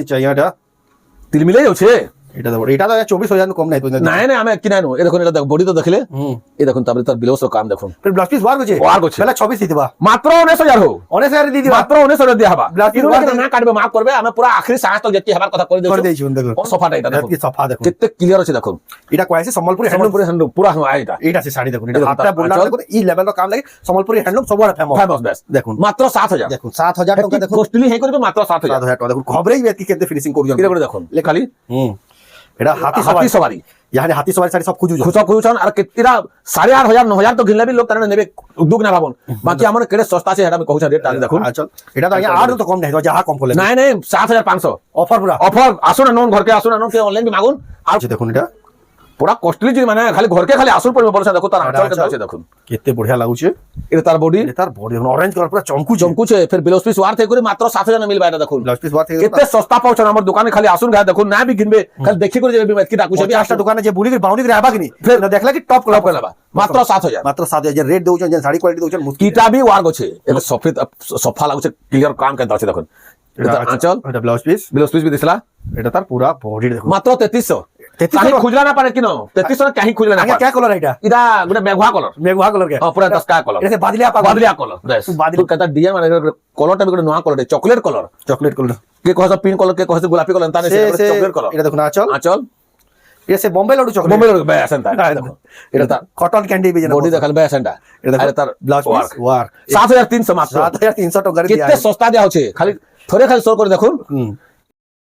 चाहिए এটা তিল মিলাই আছে এটা দেখো এটা তো 24000 কম নাই তো নাই নাই আমি কিনা নো এ দেখুন এটা দেখো বডি তো দেখলে এই দেখুন তারপরে তার বিলোস কাম দেখুন फिर ब्लाउज पीस वार গছে पहले 24 দিবা মাত্র 19000 হো 19000 দি দিবা মাত্র 19000 দিয়া হবা ব্লাউজ পিস কিন্তু না কাটবে মাফ করবে আমি পুরো আখরি সাহস তক যেতে হবার কথা করে দেইছি দেখুন সোফাটা এটা দেখুন কি সোফা দেখুন কেতে ক্লিয়ার আছে দেখুন এটা কইছে সম্বলপুরি হ্যান্ডলুম পুরা এটা এটা আছে শাড়ি দেখুন এটা হাতটা বললা দেখুন এই লেভেলর কাম লাগে সম্বলপুরি হ্যান্ডলুম সবুড়া ফেমাস বেস দেখুন মাত্র 7000 দেখুন 7000 টাকা দেখুন কস্টলি হে করবে মাত্র 7000 টাকা দেখুন খবরেই বেত কি কেতে ফিনিশিং করুন এটা করে দেখুন খালি এটা হাতি সবারি यानी हाथी सवारी साड़ी सब खुजुचन और कितना 8500 9000 तो घिनले भी लोग तने नेबे दुग ना भाबन बाकी हमर केड़े सस्ता छे हेडा में कहू छ रेट ताली देखो चल एटा तो यहाँ 8 तो कम नहीं तो जहां कम खोले नहीं नहीं 7500 ऑफर पूरा ऑफर आसो ना नोन घर के आसो ना नोन के ऑनलाइन भी मागुन আর দেখুন এটা पूरा कॉस्टली चीज माने खाली घर के खाली आसुर पड़बे बोलछन देखो तार आंचल के देखो केते बढ़िया लागुछे এটা তার বডি দেখুন অরেঞ্জ কালার পুরো চমকুছে ফির ব্লাউজ পিস ওয়ার থেকে করে মাত্র 7000 মিলবা এটা দেখুন ব্লাউজ পিস ওয়ার থেকে কেতে সস্তা পাউছন আমার দোকানে খালি আসুন গা দেখুন না भी কিনবে খালি দেখি করে যাবে কি ডাকুছে भी আটটা দোকানে যে বুড়ি বাউন্ডি করে আবা কিনি ফির দেখলা কি টপ ক্লাব করলাবা মাত্র 7000 রেট দেউছন যে শাড়ি কোয়ালিটি দেউছন কিটা भी ওয়ার গছে এটা সফেদ সফা লাগুছে ক্লিয়ার কাম কেন আছে দেখুন এটা আঁচল এটা ব্লাউজ পিস भी দিছলা এটা তার পুরা বডি দেখুন মাত্র 3300 কাহি খুজলা না পারে কিনো 3300 না কাহি খুজলা না আগে क्या कलर এটা এটা গুটা মেঘুয়া কলর के পুরা 10 का কলর এটা বাদলিয়া কলর বেশ বাদলি কথা ডিয়া মানে কলরটা গুটা নোয়া কলর চকলেট কলর কে কহছ পিঙ্ক কলর কে কহছ গোলাপি কলর তানে চকলেট কলর এটা দেখুন আঁচল এসে বম্বে লাডু চকলেট বম্বে লাডু বেশ এন্টা দেখো এটা তার কটন ক্যান্ডি বেজনা বডি দেখাল বেশ এন্টা এটা তার ব্লাউজ পিস ওয়ার 7300 মাত্র 7300 টাকা দিয়া কিতে সস্তা দেয়া হচ্ছে খালি থরে খালি সর করে দেখুন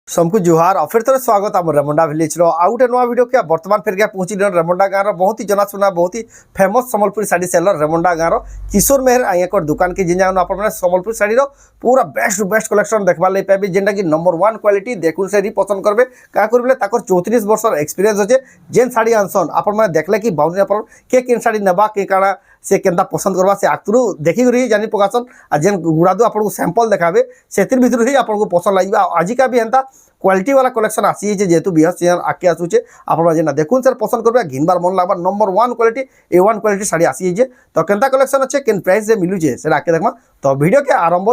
सबको जुहार और फिर तरह स्वागत आम रेमुंडा विलेज आउ गोटे नुआ वीडियो के बर्तमान फिर गया पहुंची रेमुंडा गाँव बहुत ही जनाशुना बहुत ही फेमस सम्बलपुरी साड़ी सेलर रेमुंडा गाँव किशोर मेहर आइया दुकान के जिन जान आप सम्बलपुरी साड़ी पूरा बेस्ट कलेक्शन देखा लगे पाबे जेनटा कि नंबर 1 क्वालिटी देखुन से पसंद करबे क्या करेंगे 34 वर्षर एक्सपीरियंस अच्छे जेन साड़ी आनसन आप देखले कि बाउंड्री आप के केन साड़ी नेबा के काଣା से केनता पसंद करवा से आगुरी देखिक ही जानी पकासन आ जेन गुड़ादू आपको सैंपल देखाबे से भितर ही आपको पसंद लगे आजिका भी हेन्ता क्वालिटी वाला कलेक्शन आसी जेहेतु बिहार सीजन आके आसूचे आप देखुन सर पसंद करबे घिनबार मन लगवा number 1 quality A1 quality sari आसी तो केनता कलेक्शन अच्छे केन प्राइस से मिलूचे से आके देखमा तो वीडियो के आरंभ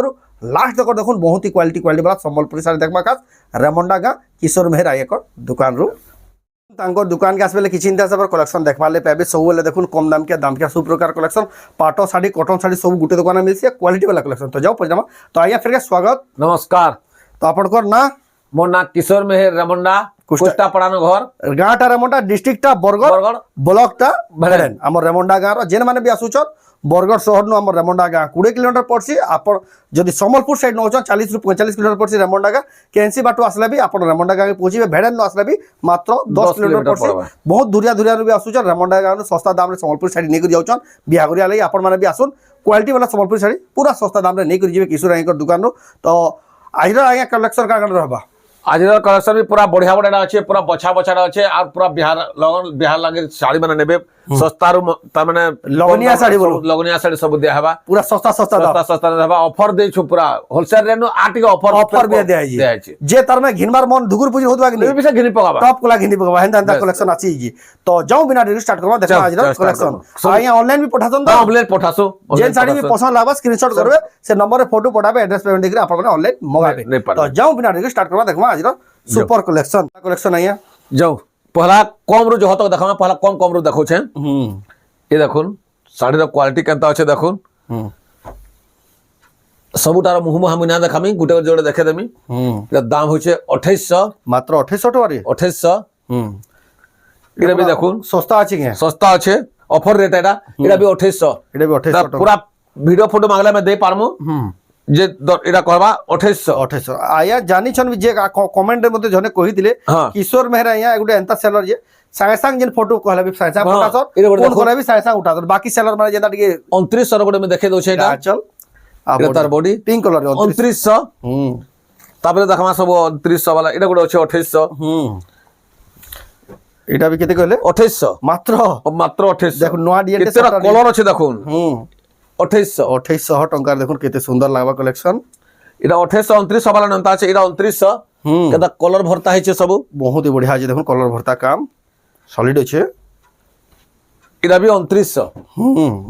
लास्ट तक देखुन बहुत ही क्वालिटी वाला सम्बलपुरी साड़ी देखमा खास रेमुंडा गाँ किशोर मेहर आइया दुकान रू दुकान के आसपे किसी सब कलेक्शन देखा पाबे सब देखुन कम दाम के सब प्रकार कलेक्शन पाटो साड़ी कटन साड़ी सब गोटे दुकान मिलছে क्वालिटी वाला कलेक्शन तो जाओ पजामा तो आइया फिर स्वागत नमस्कार तो आपनकर ना मोर ना किशोर मेहर रेमुंडा कुष्टा पड़ानो घर गाँटा रेमुंडा डिस्ट्रिक्ट बरगड़ ब्लॉकटा भेड़ेन आम रेमुंडा गाँव जेन मैंने भी आसुचन बरगड़ शहर नु आम रेमुंडा गाँ 20 किलोमीटर पड़सी आप जदि सम्बलपुर साइड नौचन 40 ରୁ 45 किलोमीटर पड़सी रेमुंडा गाँ केएनसी बाटू आसले भी आप रेमुंडा गाँ पहुंचे भेड़ेन आसले भी मात्र 10 किलोमीटर पड़सी बहुत दूरिया भी आसुचन रेमुंडा गाँ सस्ता दाम रे सम्बलपुर साड़ी नहीं जाऊन बिहागरिया लगी आप मैंने भी आसुन क्वालिटी वाला सम्बलपुर साड़ी पूरा सस्ता दाम रे नहीं जी किशोर आइया दुकान रू तो आज आज्ञा कलेक्शन का रहा आज कलेक्शन भी पूरा बढ़िया बढ़िया अच्छे पूरा बछा अच्छे और पूरा बिहार लगे साड़ी मैंने नेबे सस्ता रू माने लगनिया साड़ी सब दिया हवा पूरा सस्ता देबा ऑफर दे छु पूरा होलसेल रे नो आटी के ऑफर भी दिया जी जे तार में घिनबार मन धुगुर पुजी होतबा कि नहीं घिनी पकाबा टॉप कोला घिनी पकाबा हेंदा कलेक्शन आछि जी तो जाऊ बिना डिटेल स्टार्ट करबा देखा आज कलेक्शन आइया ऑनलाइन भी पठासन तो ऑनलाइन पठासो जे साड़ी भी पसंद लागबा स्क्रीनशॉट करबे से नंबर रे फोटो पठाबे एड्रेस पेमेंट देकरे आप ऑनलाइन मंगाबे तो जाऊ बिना डिटेल स्टार्ट करबा देखबा आज सुपर कलेक्शन आइया जाऊ पहला कम रू जो होतो देखा पहला कम रू देखो छे ये देखुन साड़ी क्वालिटी केनता अच्छे देखुन सबुटार मुह मुना देखामी गोटे जोड़े देखे देमी दाम होचे 2800 मात्र 2800 टका 2800 इरा भी देखुन सस्ता अछि के सस्ता अच्छे ऑफर रेट एटा इरा भी 2800 पूरा वीडियो फोटो मांगला में दे पारमु जे एटा कहबा 2800 आया जानी छन जे कमेंट रे मते जने कहि दिले किशोर मेहरा आया गुटे एंता सेलर जे सागे संग जेन फोटो कहला भी सागे संग फोटा सर फोन कोना भी सागे संग उठा दर बाकी सेलर माने जेता टिके 2900 गोटे में देखे दो छै एटा चल आ तार बॉडी पिंक कलर 2900 तापर देखमा सब 2900 वाला एटा गोटे अछि 2800 एटा भी केते कहले 2800 मात्र 2800 देखो नोआ डीएनटी केतेरा कलर अछि देखुन 2800 टंका देखुन केते सुंदर लागबा कलेक्शन एटा 2800 2900 वाला नंता अछि एटा 2900 केदा कलर भरता है सब बहुत ही बढ़िया है देखुन कलर भरता काम सॉलिड अच्छे इरा भी 2900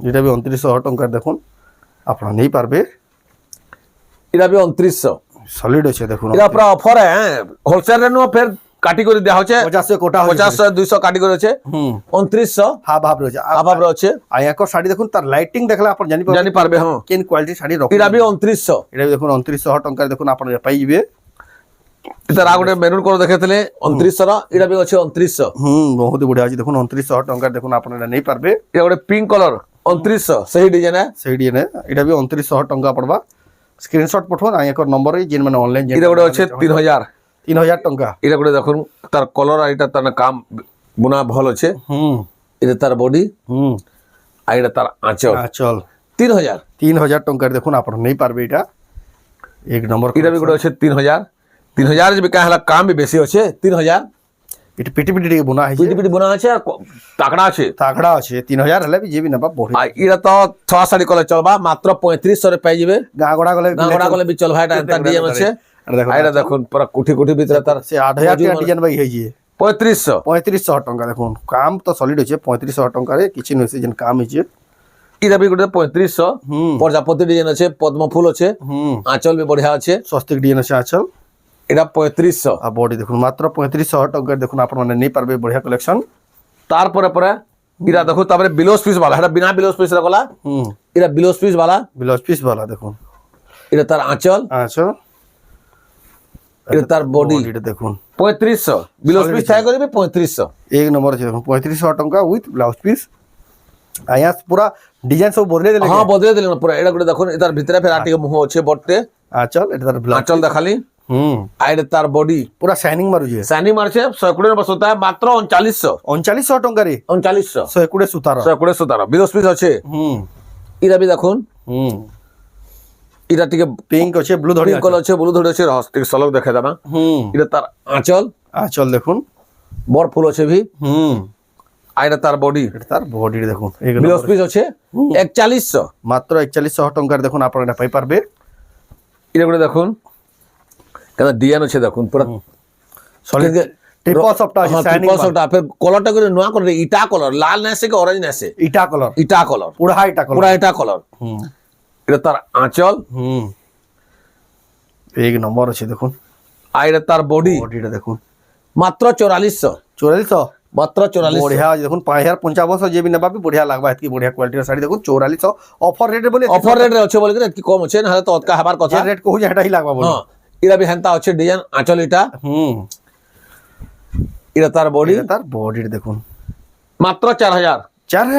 इरा भी 2900 टंका देखुन आप नहीं पारबे इरा भी 2900 সলিড আছে দেখুন এটা পুরা অফার হোলসেল রে নো ফের কাটি করে দেয়া হচ্ছে 50 কোটা 50 200 কাটি করে আছে 2900 হাফ হাফ রয়েছে হাফ রয়েছে আয়াকর শাড়ি দেখুন তার লাইটিং দেখলে আপন জানি পারবে হ্যাঁ কেন কোয়ালিটি শাড়ি রকম এটা বি 2900 এটা দেখুন 2900 টাকা দেখুন আপন পাইবে তার আগে মেরুন করে দেখাইলে 2900 র এটা বি আছে 2900 বহুত বড়িয়া আছে দেখুন 2900 টাকা দেখুন আপন এটা নেই পারবে এটা ଗୋଟେ পিঙ্ক কলর 2900 সেই ডিজাইন সেই ডিজাইন এটা বি 2900 টাকা পড়বা স্ক্রিনশট পঠান আয়াকর নম্বর যেন মানে অনলাইন এটা ଗୋଟେ আছে 3000 3000 টাকা এটা ଗୋଟେ দেখুন তার কলর আর এটা তার কাম বুনা ভাল আছে এটা তার বডি আর এটা তার আঁচল আঁচল 3000 টাকা দেখুন আপন নেই পারবে এটা এক নম্বর এটা বি ଗୋଟେ আছে 3000 যে বিকা হলা কাম বি বেশি আছে 3000 এটা পিটি পিটি বোনা হইছে পিটি পিটি বুনা আছে আর তাকড়া আছে আছে 3000 হলে বি যে বি নেবা বড় আর এটা তো 6 সাড়ি কলে চলবা মাত্র 3500 রে পাই যাবে গাগড়া গলে বি চলবা এটা তার ডিজাইন আছে এটা দেখুন পুরা কুঠি কুঠি ভিতরে তার সে 8000 টাকা ডিজাইন ভাই হইছে 3500 টাকা দেখুন কাম তো সলিড আছে 3500 টাকা রে কিছু নইছে যেন কাম হইছে এটা বি গোটে 3500 প্রজাপতি ডিজাইন আছে পদ্ম ফুল আছে আঁচল বি বঢ়িয়া আছে স্বস্তিক ডিজাইন আছে আঁচল এটা 3500 আর বডি দেখুন মাত্র 3500 টাকা দেখুন আপন মানে নেই পারবে বঢ়িয়া কালেকশন তারপরে পরে এটা দেখো তারপরে বিলোস পিস वाला এটা বিনা বিলোস পিস রাখলা এটা বিলোস পিস वाला ব্লাউজ পিস वाला দেখুন এটা তার আঁচল এটা তার বডি এটা দেখুন 3500 বিলোস পিস থাই করিবে 3500 এক নম্বর আছে দেখুন 3500 টাকা উইথ ব্লাউজ পিস আয়া পুরা ডিজাইন সব বদলে দিলে হ্যাঁ বদলে দিলেন পুরা এটা গোটে দেখুন এটার ভিতরে ফের আটিকে মুহ আছে বটতে আঁচল এটা তার ব্লাউজ আঁচল দেখালি আর এটা তার বডি পুরা শাইনিং মারুছে সানি মারছে 120 নম্বর সুতা মাত্র 3900 টাকা রে 3900 120 সুতার 120 সুতার বিলোস পিস আছে এটা বি দেখুন এটা টিকে পিঙ্ক আছে ব্লু ধরি পিঙ্ক কলর আছে ব্লু ধরে আছে হস্তিক সলক দেখা দামা এটা তার আঁচল দেখুন বড় ফুল আছে ভি আর এটা তার বডি এটা তার বডি দেখুন ব্লাউজ পিস আছে 4100 মাত্র 4100 টাকার দেখুন আপনারা এটা পাই পারবে এটা করে দেখুন কেন ডিজাইন আছে দেখুন পুরো সলিড ট্রিপল সফট আছে শাইনিং ট্রিপল সফট ফের কলরটা করে নয়া করে ইটা কলর লাল না সে অরেঞ্জ না সে ইটা কলর পুরা ইটা কলর এটা তার আঁচল এক নম্বর আছে দেখুন আর এটা তার বডিটা দেখুন মাত্র 4400 মাত্র 4400 বঢ়িয়া আছে দেখুন 5055 যে বি নেবা বি বঢ়িয়া লাগবা এতকি বঢ়িয়া কোয়ালিটির শাড়ি দেখুন 4400 অফার রেট বলে অফার রেট আছে বলে এতকি কম আছে না হলে তো অতকা হবার কথা রেট কহু যে এটাই লাগবা বলে হ্যাঁ এটা বি হেনতা আছে ডিজাইন আঁচল এটা এটা তার বডিটা দেখুন মাত্র 4000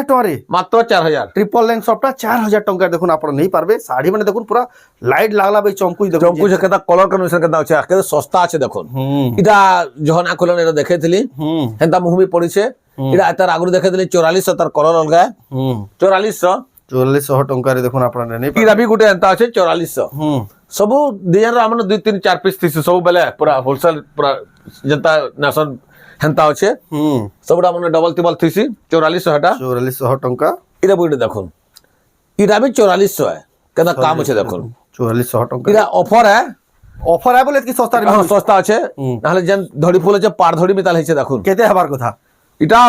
টাকা রে মাত্র 4000 ট্রিপল লেন্থ সবটা 4000 টাকা দেখুন আপনারা নেই পারবে শাড়ি মানে দেখুন পুরা লাইট লাগলা ভাই চমকুই দেখুন চমকুই কেতা কলর কম্বিনেশন কেতা আছে আকে সস্তা আছে দেখুন এটা যখন আকলন এটা দেখাইছিলি হেনতা মুহমি পড়িছে এটা তার আগু দেখাইছিলি 4400 তার কলর অলগা 4400 টাকা দেখুন আপনারা নেই এটা বি গুটে হেনতা আছে 4400 সবু ডিজাইন র আমরা 2 3 4 পিস থিসু সবু বেলে পুরা হোলসেল পুরা জনতা নেশন হেনতা আছে সবটা মানে ডবল ত্রিপল থিসি 4400 এটা 4400 টাকা এটা বইটা দেখুন এটা বি 4400 কেতা কাম আছে দেখুন 4400 টাকা এটা অফার বলে কি সস্তা সস্তা আছে নাহলে যেন ধড়ি ফুল আছে পার ধড়ি মিতাল হইছে দেখুন কেতে হবার কথা এটা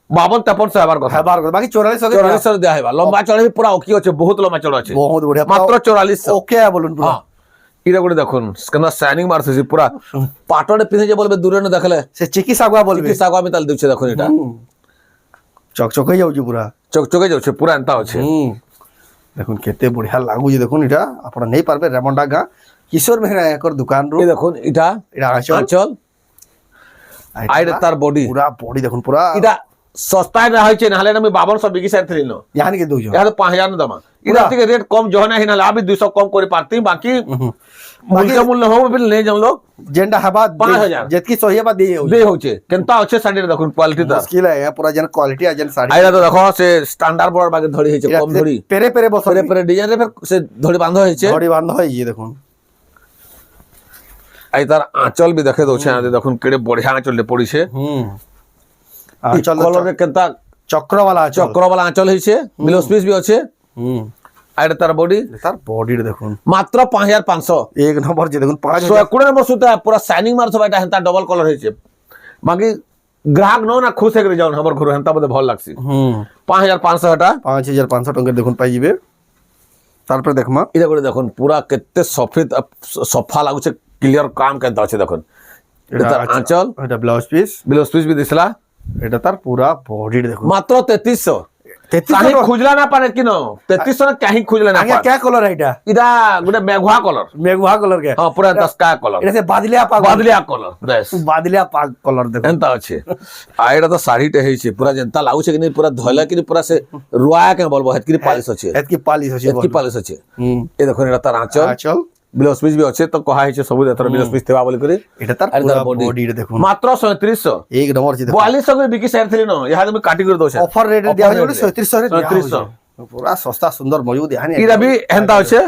52-53 হবার কথা বাকি 4400 দেয়া হইবা লম্বা চড়া পুরা ওকি আছে বহুত লম্বা চড়া আছে বহুত বড়িয়া মাত্র 4400 ওকে বলুন পুরা এটা করে দেখুন কেনা শাইনিং মারছে পুরা পাটনে পিনে যে বলবে দূরে না দেখলে সে চিকিৎসা বলবে চিকিৎসা মিতাল দিচ্ছে দেখুন এটা চকচকে যাଉଛି পুরা চকচকে যাচ্ছে পুরা এন্তা আছে দেখুন কেতে বড়িয়া লাগুছে দেখুন এটা আপনারা নেই পারবে রেমন্ডা গা কিশোর মেহরা একর দোকান রু দেখুন এটা আঁচল আইরে তার বডি পুরা বডি দেখুন পুরা এটা সস্তায় না হইছে নাহলে আমি 5200 বিকি সাইড থিল ইয়ানি কে দউছো এটা 5000 দাম এটা থেকে রেট কম জহনা হি নালে আবি 200 কম করে পারতি বাকি মূল্য হবে বিল নে জম লোক যেটা হবা 5000 যেতকি সহিবা দে হচ্ছে কেনতা আছে সাইডে দেখুন কোয়ালিটি তা মুশকিল है পুরা যেন কোয়ালিটি আজেন শাড়ি আইরা তো দেখো সে স্ট্যান্ডার্ড বড় বাগে ধরি হইছে কম ধরি পেরে পেরে বসে পেরে ডিজাইন রে সে ধরি বাঁধ হইছে ধরি বাঁধ হইছে দেখুন আই তার আঁচল বি দেখে দউছে দেখুন কেড়ে বড়িয়া আঁচলতে পড়িছে আঁচল কলরে কেনতা চক্রওয়ালা আঁচল হইছে ব্লাউজ পিস বি আছে আর তার বডি দেখুন মাত্র 5500 এক নম্বর যে দেখুন 5020 নম্বর সুতা পুরা শাইনিং মারছবা এটা হেনতা ডবল কলর হইছে বাকি গ্রাহক নো না খুশ হয়ে যাও हमर ঘর হেনতা বদে ভাল লাগছি 5500 এটা 5500 টাকা দেখুন পাই যাবে তারপরে দেখমা এটা করে দেখুন পুরা কেতে সফেদ সফা লাগুছে ক্লিয়ার কাম কেনতা আছে দেখুন এটা তার আঁচল এটা ব্লাউজ পিস ବି দিছিলা এটা তার পুরা বডি দেখুন মাত্র 3300 3300 কাহি খুঁজলা না পারে কিনো 3300 না কাহি খুঁজলা না আগে পারে क्या कलर है এটা এটা গুটা মেঘুয়া কলর मेघुआ कलर के হ্যাঁ পুরা স্কাই কলর এটা সে বাদলিয়া পাগ বাদলিয়া কলর বেশ বাদলিয়া পাগ কলর দেখো এন্তা আছে আর এটা তো শাড়িটা হইছে পুরা যেন্তা লাগুছে কিনি পুরা ধইলা কিনি পুরা সে রুয়া কে বলবো হেতকি পালিশ আছে এতকি পালিশ আছে হেতকি পালিশ আছে হুম এই দেখুন এটা তার আঁচল চল ব্লাউজ পিস भी আছে তো কহা হইছে সবু এতর ব্লাউজ পিস থেবা বলি করে এটা তার আর পুরা তার body। বডি দেখুন মাত্র 3700 এক নম্বর আছে দেখো 4200 করে বিকি সাইড থিলি ন ইহা তুমি কাটি করে দোছে অফার রেট দিয়া হইছে 3700 রে দিয়া 3700 হইছে পুরা সস্তা সুন্দর মজবুত হানি এটা भी হেন্তা আছে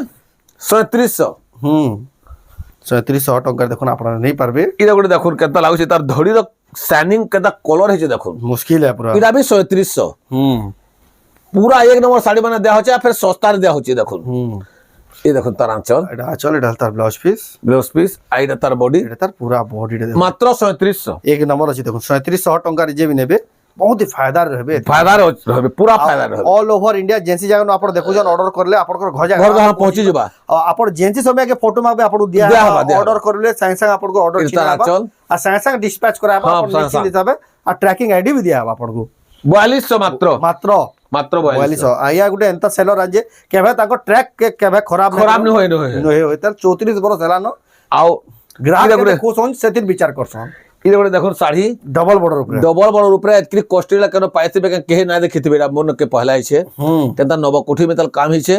3700 হুম 3700 টাকা দেখুন আপনারা নেই পারবে এটা করে দেখুন কেতা লাগুছে তার ধড়ির শাইনিং কেতা কলর হইছে দেখুন মুশকিল है पूरा এটা भी 3700 হুম पूरा एक नंबर साड़ी बना देया होचे फिर सस्ता देया होचे देखुन হুম ये देखुन तार आंचल এটা চল এটা তার ব্লাউজ পিস ब्लाउज पीस आइडा तार बॉडी এটা তার পুরা বডিটা দেখুন मात्र 3700 এক নম্বর আছে দেখুন 3700 টাকা যে भी নেবে बहुत ही फायदा रहबे फायदा रहबे पूरा फायदा रहबे ऑल ओवर इंडिया जेंसी जगह न आपण देखुजन ऑर्डर करले आपण घर घर घर पहुंची जबा आपण जेंसी समय के फोटो मागबे आपण दिया दिया हबा, दिया ऑर्डर करले संग संग आपण को ऑर्डर इतना छिना चल। आ संग संग डिस्पैच कराबा हाँ, आपण संग निश्चित संग। हिसाबे आ ट्रैकिंग आईडी भी दिया हबा आपण को 4200 मात्र मात्र मात्र 4200 4200 आया गुटे एंता सेलर आज केबे ताको ट्रैक के केबे खराब खराब नहीं होय नहीं होय होय तर 34 बरस हेला न आओ ग्राहक गुटे के खुश होन सेतिन विचार करछन इदे गुटे देखुन साड़ी डबल बॉर्डर ऊपर डबल बड़ ऊपर एतकी कॉस्टली केनो पाइते बे केहे ना देखितबे मन के पहला हिचे केता नव कोठी में तल काम हिचे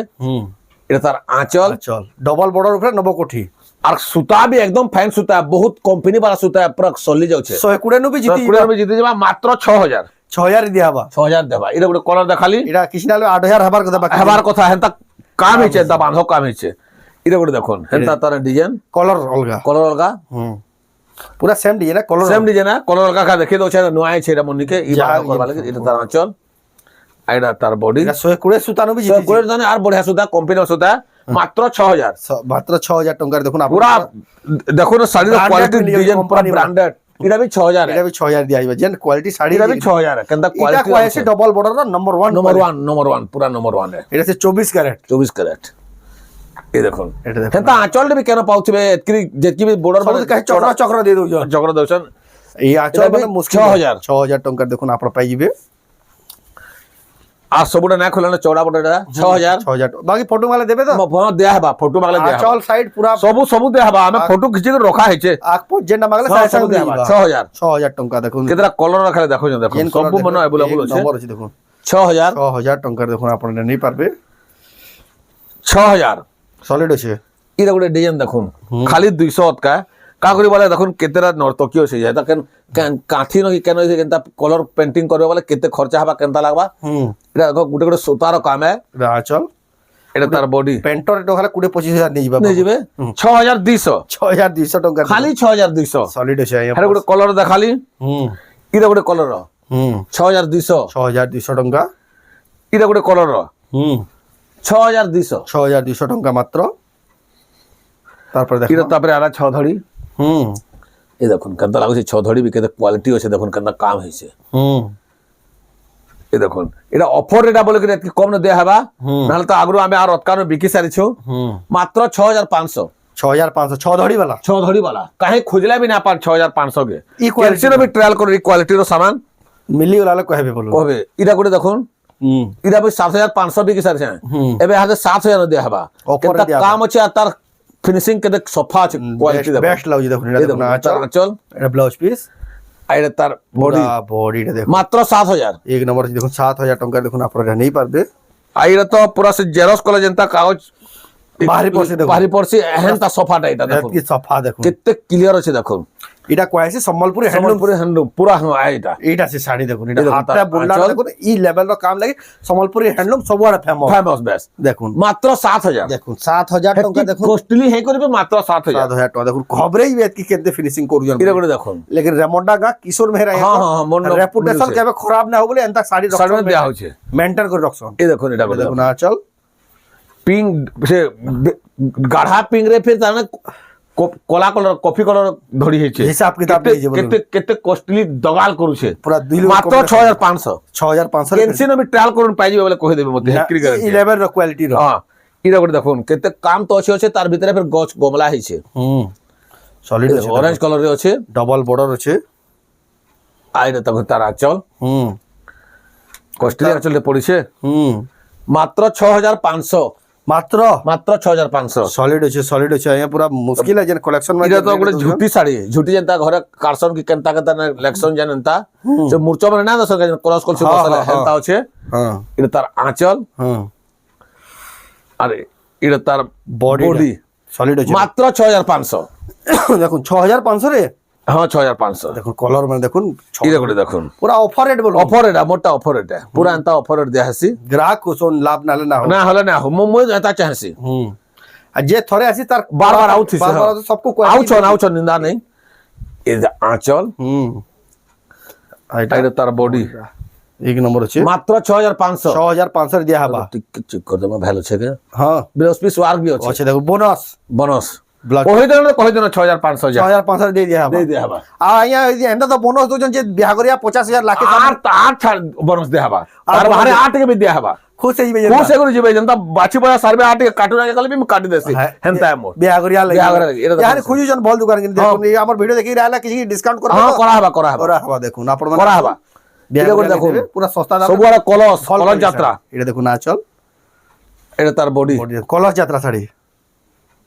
এটা তার আঁচল चल डबल बॉर्डर ऊपर नबो कोठी আর সুতা भी एकदम फाइन सुता है बहुत कंपनी वाला सुता है पूरा सल्ली जाउछे 120 भी जीती 120 में जीते जबा मात्र 6000 6000 दिया हबा 6000 দেবা এটা গুলো কলার দেখালি এটা কৃষ্ণালে 8000 হবার কথা বাকি হেবার কথা হেনতা কাম হইছে দা বাঁধো কাম হইছে এটা গুলো দেখুন হেনতা তার ডিজাইন কলর অলগা কলর অলগা পুরা same design colour same design না কলর অলগা কা দেখে দোছে নয় আছে এটা মনিকে ই যা, বাঁধো করবা লাগে এটা তার আঁচল আইডা তার বডি এটা 120 সুতানো भी जीती করে জানে আর বড়িয়া সুতা কোম্পানি সুতা মাত্র 6000 মাত্র 6000 টাকার দেখুন পুরা দেখুন শাড়ির Branded কোয়ালিটি মিলিয়ে ডিজাইন পুরা company ব্র্যান্ডেড এটা भी 6000 এটা भी 6000 দিয়া আইবা যেন কোয়ালিটি শাড়ি এটা भी 6000 কেনতা এটা কোয়ালিটি কোয়ালিটি ডবল বর্ডার নম্বর 1 नंबर 1 पूरा नंबर 1 है এটা সে 24 ক্যারেট 24 कैरेट ये देखो এটা দেখুন হেনতা আঁচল भी কেন পাউছবে এতকি যেতকি भी বর্ডর সব কাছে চক্র চক্র দিয়ে দউছ চক্র দউছন এই আচল এটা মানে भी মুশকিল 6000 টাকার দেখুন আপন পাই যাবে আর সবুটা না খোলানো চৌড়া বড়টা 6000 6000 বাকি ফটো মালে দেবে তো ফোন দেয়া হবা ফটো মাগলে দেয়া হবা আচল সাইড পুরা সবু দেয়া হবা আমি ফটো খিচি করে রখা হইছে আক পর্যন্ত মাগলে সব সাইড দেয়া হবা দেবা 6000 6000 টাকা দেখুন কেতরা কলর রাখালে দেখো দেখো সবু মনে এবুলা বল আছে নম্বর আছে দেখুন 6000 6000 টাকার দেখুন আপন নেই পারবে 6000 সলিড আছে এটা গোটে ডিজাইন দেখুন খালি 200 কা কা করি বলে দেখুন কেতেরা নর্তকী আছে এটা কেন কাঠি নকি কেন কেনতা কলর পেন্টিং করবে বলে কেতে খরচা হবা কেনতা লাগবা এটা দেখো গোটে গোটে সুতার কাম है এটা আচল এটা তার বডি পেন্টর এটা খালি 20-25,000 নিয়ে যাবা নিয়ে যাবে 6200 6200 টাকা খালি 6200 সলিড আছে আরে গোটে কলর দেখালি এটা গোটে কলর 6200 6200 টাকা এটা গোটে কলর 6200 6200 টাকা মাত্র তারপর দেখো এটা তারপরে আলা 6 ধড়ি এই দেখুন কেনতা লাগুছে 6 ধড়ি বি কেতে কোয়ালিটি আছে দেখুন কেনতা কাম হইছে এই দেখুন এটা অফার এটা বলে কি কম না দেয়া হবা নাহলে তো আগরু আমি আর অতকানো বিকি সারিছো মাত্র 6500 6500 6 ধড়ি वाला 6 ধড়ি वाला काहे खोजला भी ना पार 6500 के ई quality कैल्सियम भी ट्रायल करो ई क्वालिटी रो सामान मिली वाला कहबे बोलो कहबे इरा गुटे देखुन इरा भी 7500 बिकी सारिছে এবে হাতে 7000 দেয়া হবা Offer কেনতা দিয়া কাম আছে আর তার ফিনিশিং কেতে সফা আছে কোয়ালিটি দেখো বেস্ট লাউজি দেখুন এটা দেখুন চল এটা ব্লাউজ পিস আইরে তার বডি বডিটা দেখুন মাত্র 7000 এক নম্বর দেখুন 7000 টাকা দেখুন আপনারা নেই পারবে আইরে তো পুরা সে জেরক্স কলে জনতা কাগজ বাহারি পড়ছে দেখুন বাহারি পড়ছে এহেনতা সফাটা এটা দেখুন কি সফা দেখুন কেতে ক্লিয়ার আছে দেখুন এটা কয়েছে সম্বলপুরি হ্যান্ডলুম সম্বলপুরি হ্যান্ডলুম পুরা এটা এইটা আছে শাড়ি দেখুন এটা দেখুন, হাতটা তার বুনলা আঁচল। দেখুন এই লেভেলর কাম লাগি সম্বলপুরি হ্যান্ডলুম সবুআড়ে ফেমাস ফেমাস বেস্ট দেখুন মাত্র 7000 দেখুন 7000 টাকা দেখুন কস্টলি হে করবে মাত্র 7000 7000 টাকা দেখুন খবরেই বেত কি কেতে ফিনিশিং করুজন এটা করে দেখুন लेकिन रेमोंडा का किशोर मेहरा हाँ, हाँ, मन न- रेपुटेशन मिलছে। केबे खराब ना हो बोले एंता साड़ी সাড়ে দেয়া হচ্ছে मेंटेन कर रखसन এই দেখুন এটা করে দেখুন দেখুন আচল পিঙ্ক সে গাঢ়া পিঙ্ক রে ফির তার কলা কলর কফি কলর ধরি হইছে হিসাব কিতাব কেতে- নেই যে বলুন। কেতে কেতে কস্টলি দগাল করুছে পুরা দুই লোক মাত্র 6500 6500 কেনসিন আমি ট্রায়াল করুন পাই যাবে বলে কই দেবে মতে হেক্রি করে 11 র কোয়ালিটি র হ্যাঁ ଇଟା ଗୋଟେ ଦେଖୁନ୍ କେତେ କାମ ତ ଅଛି ଅଛି ତାର ଭିତରେ ଫେର ଗଛ ଗମଲା ହେଇছে সলিড আছে অরেঞ্জ কালার রে আছে ডবল বর্ডর আছে আইটা তখন তার আঁচল কস্টলি আঁচল পড়িছে মাত্র 6500 মাত্র মাত্র 6500 সলিড আছে আয়া পুরা মুশকিল আছে কলেকশন এটা তো গোটে ঝুটি শাড়ি ঝুটি যেনতা ঘরে কারসন কি কেনতা কেনতা ইলেকশন জানতা সে মুরচো মানে না দসর ক্রস করছে বসলা হেনতা আছে হ্যাঁ এটা তার আঁচল আরে এটা তার বডি সলিড আছে মাত্র 6500 দেখুন 6500 রে হ্যাঁ 6500 দেখুন কলর মানে দেখুন এটা করে দেখুন পুরা অফার রেট বলুন অফার এটা মোটা অফার এটা পুরা এনতা অফার রেট দেয়া হাসি গ্রাহক কোন লাভ নালে না না হলে না মই এটা চাহসি আর যে থরে আসি তার বারবার আউথিস বারবার সবকো আউছন নিন্দা নেই এই যে আঁচল এটা তার বডি এক নম্বর আছে মাত্র 6500 6500 দিয়া হবা চেক করে দেবা ভালো আছে হ্যাঁ ব্লাউজ পিস ওয়ার্ক বি আছে আছে দেখো বোনাস বোনাস ব্লাউজ কই দেন 6500 যা 6500 দিয়ে দিয়া হবা দেই দেয়া হবা আর আইয়া এন্ডা তো বোনাস দজন যে বিয়া করিয়া 50000 লাখ আট ছাড় বোনাস দেয়া হবা আর বাহারে 8 কে বি দেয়া হবা খুশ হইবে কোন সে করে জিবে জনতা বাছি পয়া সার্ভে 8 কে কাটু না গেলে বি কাটি দেছি হেনতা মোর বিয়া করিয়া লাগে বিয়া করিয়া লাগে, এটা তো ইয়ার খুঁজুজন বল দোকান কিন্তু দেখুন এই আমার ভিডিও দেখি রাইলা কিছু ডিসকাউন্ট করবে হ্যাঁ করা হবা করা হবা দেখুন আপন করা হবা বিয়া এটা করে করে দেখুন পুরো সস্তা দাম সবুয়ারা কলস কলস যাত্রা এটা দেখুন আচল এটা তার বডি কলস যাত্রা শাড়ি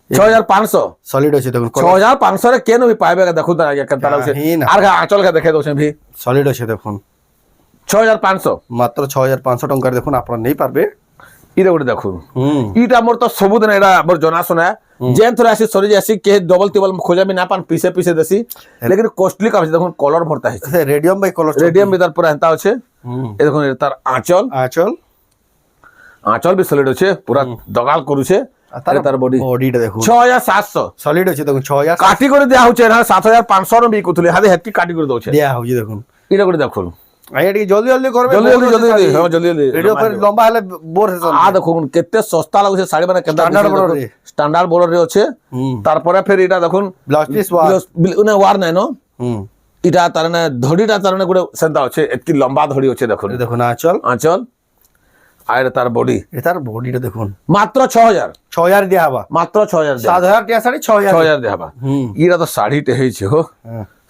6500 সলিড আছে দেখুন 6500 রে কেন বি পাইবে দেখো তার আগে কেন তারা আর আঁচল কে দেখে দোছে ভি সলিড আছে দেখুন 6500 মাত্র 6500 টাকার দেখুন আপনারা নেই পারবে ইটা গোটে দেখুন ইটা মোর তো সবুদিন এটা মোর জনাশোনা যেন থরে আসি সরি যাসি কে ডবল টেবল খোঁজা বি না পান পিছে পিছে দেসি লেকিন কস্টলি কাম দেখুন কলর ভরতা আছে রেডিয়াম বাই কলর রেডিয়াম ভিতর পুরা হেনতা আছে এ দেখুন তার আঁচল আচল আঁচল বি সলিড আছে পুরা দগাল করুছে আরে তার বডি বডিটা দেখুন 6700 সলিড আছে দেখুন 6000 কাটি করে দেয়া হচ্ছে না 7500 র বি কুতুলি হাতে হেতকি কাটি করে দউছে দেয়া হচ্ছে দেখুন ইটা করে দেখুন আইয়া টিকে জলদি জলদি করবে জলদি জলদি জলদি হ্যাঁ জলদি জলদি ভিডিও ফের লম্বা হলে বোর হেসন আ দেখুন কেতে সস্তা লাগুছে শাড়ি মানে কেতে Standard border রে। স্ট্যান্ডার্ড বর্ডার রে আছে তারপরে ফের এটা দেখুন ব্লাউজ পিস ওয়ার না ওয়ার নাই নো এটা তার না ধড়িটা তার না গুড়ে সেন্তা আছে এতকি লম্বা ধড়ি আছে দেখুন দেখুন আচল আঁচল আর তার বডি এটার বডিটা দেখুন মাত্র 6000 6000 দিয়া হবা মাত্র 6000 7000 টিয়া শাড়ি 6000 6000 দেবা ইরা তো শাড়িতে হইছে হো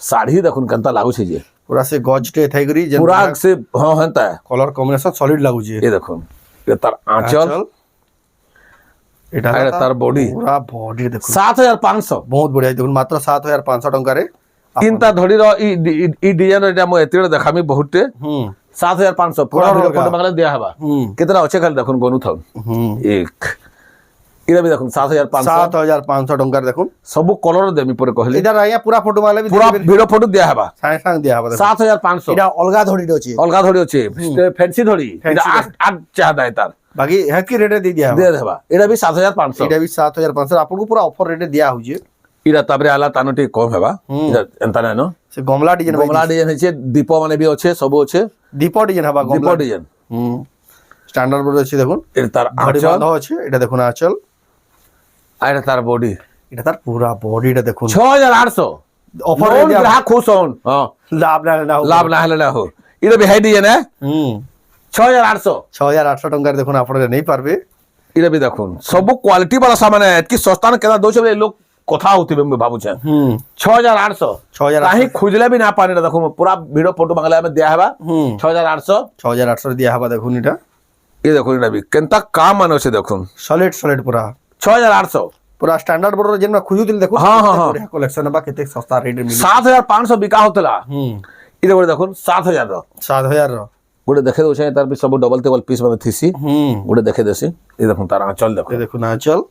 শাড়ি দেখুন কেনতা লাগুছে যে পুরা সে গজটে থাইগরি যে পুরা সে হ্যাঁ হেনতা কলর কম্বিনেশন সলিড লাগুছে এই দেখুন এটা তার আঁচল এটা আর তার বডি পুরা বডি দেখুন 7500 বহুত বড়িয়া দেখুন মাত্র 7500 টাকারে তিনটা ধড়ির ই ডিজাইন এটা মই এতিরে দেখামি বহুতে 7500 পুরা ভিডিও ফটো বাংলা দেয়া হবা কেতরা আছে খালি দেখুন গনু থাও এক ইরা বি দেখুন 7500 টাকার দেখুন সবু কলর দেমি পরে কহলি এটা আইয়া পুরা ফটো মালে বি পুরা ভিডিও ফটো দেয়া হবা সাই সাং দিয়া হবে 7500 এটা অলগা ধড়ি আছে অলগা ধড়ি আছে ফ্যান্সি ধড়ি এটা 8 চাহা দেয় তার বাকি হেকি রেটে দি দিয়া দিয়ে দেবা এটা বি 7500 এটা বি 7500 आपको পুরা অফার রেটে দিয়া হউছে ইরা তারপরে আলা তানোটি কম হেবা এটা এন্তা না নো সে গমলা ডিজাইন গমলা ডিজাইন হইছে দীপ মানে বি আছে সব আছে দীপ ডিজাইন হবা দীপ গমলা ডিজাইন স্ট্যান্ডার্ড বড় আছে দেখুন এটা তার ঘড়ি আঁচল বাঁধা আছে এটা দেখুন আঁচল আর এটা তার বডি এটা তার পুরা বডিটা দেখুন 6800 অফার অফার রেটে গ্রাহক খুশ হন হ্যাঁ লাভ না না লাভ না হলে না হো এটা বি হাই ডিজাইন হ্যাঁ 6800 6800 টাকার দেখুন আপনারা নেই পারবে এটা বি দেখুন সব কোয়ালিটি वाला सामान है কি সস্তা না কেনা দোছে লোক কথা হতিবে আমি ভাবুছে 6800 6800 কাহি খুঁজলে বি না পানি এটা দেখো পুরা ভিডিও ফটো বাংলা में দেয়া হবা 6800 6800 দিয়া হবা দেখুন এটা এই দেখুন এটা বি কেনতা কাম মানে আছে দেখুন সলিড সলিড পুরা 6800 পুরা স্ট্যান্ডার্ড বড় যেন খুঁজুতিল দেখুন হ্যাঁ, হ্যাঁ, হ্যাঁ। কালেকশন বা কেতে সস্তা রেটে মিলি 7500 বিকা হতলা এটা করে দেখুন 7000 র 7000 র গোটে দেখে দউছে তার বি সব ডবল টেবল পিস মানে থিসি গোটে দেখে দেছি এই দেখুন তার আঁচল দেখুন এই দেখুন আঁচল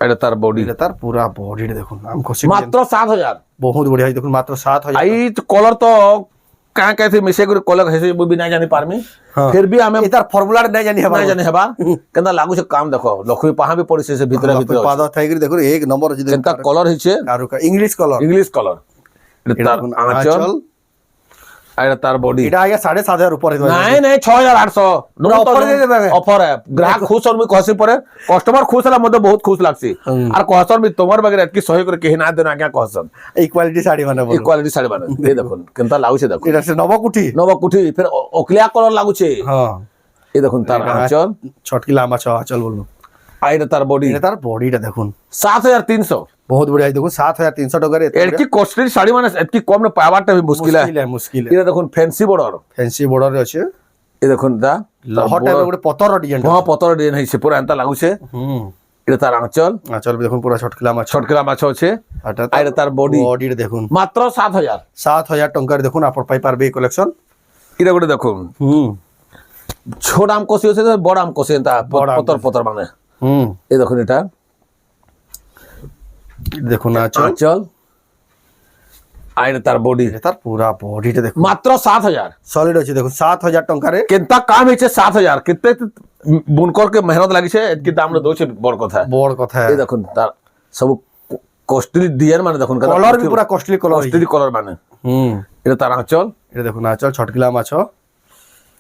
এটা তার বডি এটা তার পুরা বডিটা দেখুন আম খুশি মাত্র 7000 বহুত বড়িয়া দেখুন মাত্র 7000 आई कलर तो का कैसे मिसे कर कलर कैसे भी ना जानी पारमी फिर भी हमें এটার ফর্মুলা নাই জানি হবা ना जानी हेबा केंदा लागु से काम देखो लखुई पाहा भी पड़ी से भीतर भीतर পাদ থাইগরি দেখুন এক নম্বর আছে केंता कलर हिचे আর ইংলিশ কলর इंग्लिश कलर तार आंचल आइरा तार बॉडी এটা আগে 7500 উপরে नहीं नहीं 6800 offer दे देबे ऑफर है ग्राहक खुश और मैं कहसी परे कस्टमर खुश होला मते बहुत खुश लागसी और कहसन भी तुम्हार बगैर की सही করে কেহি না দেনা क्या कहसन এই কোয়ালিটি শাড়ি বানাবো এই কোয়ালিটি শাড়ি বানান এই দেখুন কেনতা লাগুছে দেখুন এটা সে নবকুঠি নবকুঠি ফের অকলিয়া কলর লাগুছে হ্যাঁ এই দেখুন তার আঁচল, ছটকি লম্বা আঁচল বললো। আর এটা তার বডি, এটা তার বডিটা দেখুন 7300। বহুত বড়িয়া দেখুন 7300 টাকার এরকি কস্টলি শাড়ি মানে এতকি কম না পাওয়াটা भी মুশকিল है। মুশকিল এটা দেখুন ফ্যান্সি বর্ডার, ফ্যান্সি বর্ডার আছে। এই দেখুন দা লহর টাইপের ଗୋଟେ পতର ডিজাইন। ହଁ ପତର ডিজাইন ହେଇছে পুরা এন্তা লাগুছে। এটা তার আঁচল, আঁচল দেখুন পুরা ছটকিলা মাছ, ছটকিলা মাছ আছে। আর এটা তার বডি, বডিটা দেখুন মাত্র 7000 ଟଙ୍କାରେ দেখুন আপন পাই পারবে এই কালেকশন। এটা গোটে দেখুন ছোট আম কষি আছে, বড় আম কষি এন্তা পতর পতর মানে। এই দেখুন এটা দেখুন আঁচল, আর এটা তার বডি, তার পুরা বডিটা দেখুন মাত্র 7000 সলিড আছে দেখুন 7000 ଟଙ୍କାରେ। কেনতা কাম হইছে 7000, কেতে বুনকর কে মেহনত লাগিছে এতকি দাম রে দউছে বড় কথা। বড় কথা এই দেখুন তার সব কস্টলি ডিজাইন মানে দেখুন কলর भी পুরা কস্টলি কলর মানে। এটা তার আঁচল, এটা দেখুন আঁচল ছটকিলা মাছ,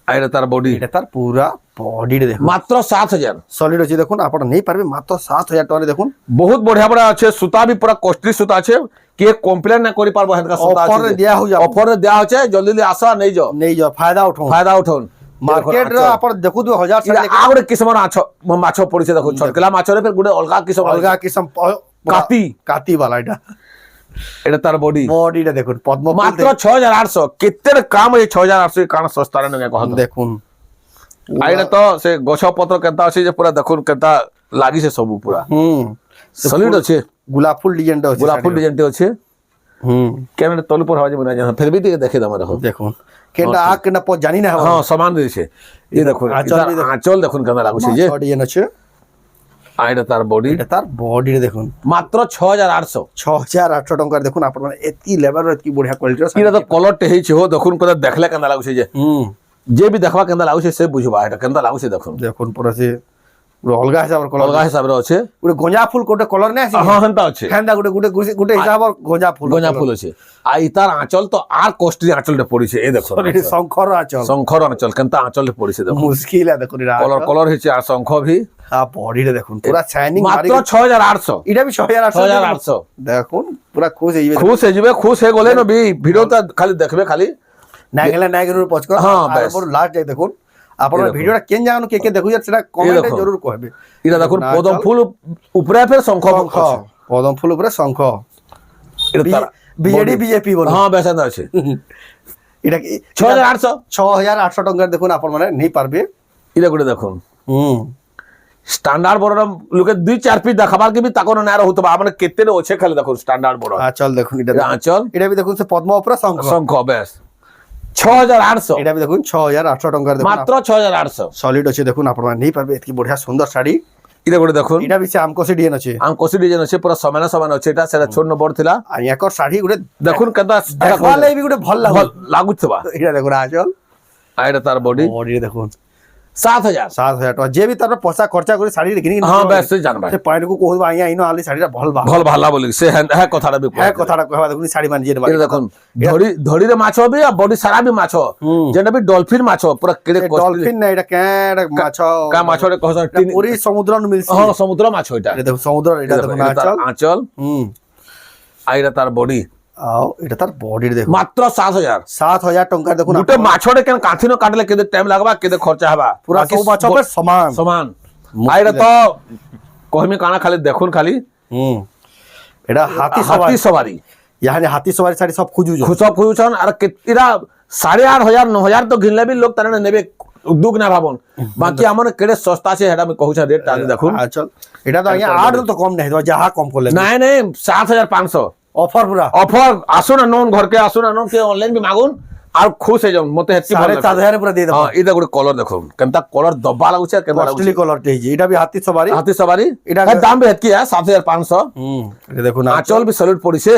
আর এটা তার বডি, এটা তার পুরা বডিটা দেখুন মাত্র 7000 সলিড আছে দেখুন। আপন নেই পারবে মাত্র 7000 টাকারে দেখুন। বহুত বঢ়িয়া বঢ়িয়া আছে, সুতা भी পুরা কস্টলি সুতা আছে, কে কমপ্লেন না করি পারবো হেনকা সুতা আছে। অফারে দেয়া হই, অফারে দেয়া আছে, জলদি জলদি আসা নেই যাও, নেই যাও ফায়দা উঠাও, ফায়দা উঠাউন। মার্কেট রে আপন দেখু 2000 আর গোটে কিসমর মাছ পড়িছে দেখুন, ছটকিলা মাছরে ফের গোটে অলগা কিসম, অলগা কিসম কাতি কাতি বালা। এটা এটা তার বডি, বডিটা দেখুন পদ্ম ফুল মাত্র 6800। কেতে কাম এই 6800 কাণ সস্তা রে নগে কহ দেখুন। আর এটা তো সে গছ পত্র কেনতা আছে যে পুরা দেখুন কেনতা লাগিছে সবু পুরা সলিড আছে। গোলাপ ফুল ডিজাইনটা আছে, গোলাপ ফুল ডিজাইনটি আছে। কেমন তলু পর হওয়া মনে জানা ফের भी দেখে দাম দেখো, দেখুন কেনটা আ কেনটা জানি না হ্যাঁ সমান দিয়েছে। এই দেখুন আঁচল দেখুন কেন লাগুছে যে ডিজাইন আছে। আর এটা তার বডি, এটা তার বডিটা দেখুন মাত্র 6800 6800 টঙ্কার দেখুন। আপনার এতকি লেভেল এতকি বঢ়িয়া কোয়ালিটির। এটা তো কলরটা ହେଇছে হো দেখুন কোদা দেখলে কেন লাগুছে যে भी দেখবা কেন লাগুছে সে বুঝবা এটা কেন লাগুছে দেখুন। দেখুন পুরা সে পুরা অলগা হিসাবের কলর, অলগা হিসাবে আছে। পুরো গঞ্জা ফুল কোটে কলর নাই আছে, হ্যাঁ হেনতা আছে, হেনদা গুটে গুটে গুটে হিসাবর গঞ্জা ফুল, গঞ্জা ফুল আছে। আর ইতার আঁচল তো আর কষ্টলি আঁচলটা পড়িছে। এই দেখুন শঙ্কর আঁচল, শঙ্কর আঁচল কেনতা আঁচলটা পড়িছে দেখুন, মুশকিল আছে দেখুন। এটা কলর কলর হইছে আর শঙ্খ ভি। হ্যাঁ বডিটা দেখুন পুরা শাইনিং, মাত্র 6800। এটা भी 6800 দেখুন পুরা খুশ হইবে, খুশ হয়ে যাবে। খুশ হয়ে গলে না ভিডিওটা খালি দেখবে, খালি না গেলে না গেলে পছক। হ্যাঁ আর লাস্ট যাই দেখুন আপনার ভিডিওটা কেন জানো কে কে দেখু সেটা কমেন্টে জরুর কইবে। এটা দেখুন পদম ফুল উপরে ফের শঙ্খ, পদম ফুল উপরে শঙ্খ। এটা তার বিজেডি বিজেপি বলে, হ্যাঁ বেসান আছে। এটা কি 6800 টঙ্কার দেখুন আপন মানে নেই পারবে। এটা করে দেখুন স্ট্যান্ডার্ড বড় লোকে 2-4 পিস দেখাবার কি তাকো না আর হতো মানে কেতে আছে খালি দেখুন স্ট্যান্ডার্ড বড় আঁচল দেখুন। এটা আঁচল, এটা भी দেখুন সে পদ্ম উপরে শঙ্খ, শঙ্খ বেশ 6800। এটা भी দেখুন 6800 টঙ্কার দেখুন, মাত্র 6800 সলিড আছে দেখুন। আপন মানে নেই পারবে এতকি বঢ়িয়া সুন্দর শাড়ি। এটা করে দেখুন, এটা भी আমকোসি ডিজাইন আছে, আমকোসি ডিজাইন আছে পুরা সমান সমান আছে। এটা সেটা ছোট বড় ଥିଲା। আর একর শাড়ি গুড়ে দেখুন কেনতা দেখবালে भी গুড়ে ভাল লাগুছে বা। এটা দেখুন আঁচল, আর এটা তার বডি, বডি দেখুন 7000 টাকা। যে भी তার পয়সা খরচা করে শাড়ি কিনি হ্যাঁ বেশ সে জানবা সে পয়েন্ট কো কহবা আইয়া ইনো আলি শাড়িটা ভাল বা ভাল ভালা বলি সে হ্যাঁ কথাটা বি হ্যাঁ কথাটা কহবা দেখুন শাড়ি মানে যে এটা দেখুন ধড়িরে মাছ হবে আর বডি সারা বি মাছ, যেটা বি ডলফিন মাছ পুরা কেড়ে ডলফিন না এটা ক্যাড মাছ, কা মাছরে কহছ পুরি সমুদ্র নু মিলছে। হ্যাঁ সমুদ্র মাছ এটা। এটা দেখুন সমুদ্র, এটা দেখুন আঁচল, আর এটা তার বডি, আও এটা তার বডি দেখুন মাত্র 7000 টঙ্কার দেখুন। গোটে মাছরে কেন কাঠিনো কাটলে কেতে টাইম লাগবা কেতে খরচা হবা পুরা সব মাছ হবে সমান সমান। আর এটা তো কহমি কানা খালি দেখুন খালি এটা হাতি সবারি ইয়ানি হাতি সবারি শাড়ি সব খুঁজু সব খুঁজুছন। আর এরা 8500 9000 তো ঘিনলে বি লোক তারা নেবে দুগ না ভাবন। বাকি আমার কেড়ে সস্তা আছে সেটা আমি কহুছা রেট টানি দেখুন। আচ্ছা এটা তো আইয়া 8 তো কম নাই যাহা কম করলে নাই নাই 7500 অফার পুরা অফার। আসুন না নন ঘরকে আসুন না নন কে অনলাইন বি মাগুন আর খুশ হয়ে যাও মতে হেতি ভালো 4500 পুরা দিয়ে দাও। হ্যাঁ এটা গোটে কলর দেখুন কেনতা কলর দবা লাগুছে কেনতা লাগুছে কস্টলি কলর টেজি। এটা भी হাতি সবারি, হাতি সবারি। এটা দাম বি হেতকি 7500। এটা দেখুন আঁচল বি সলিড পড়িছে।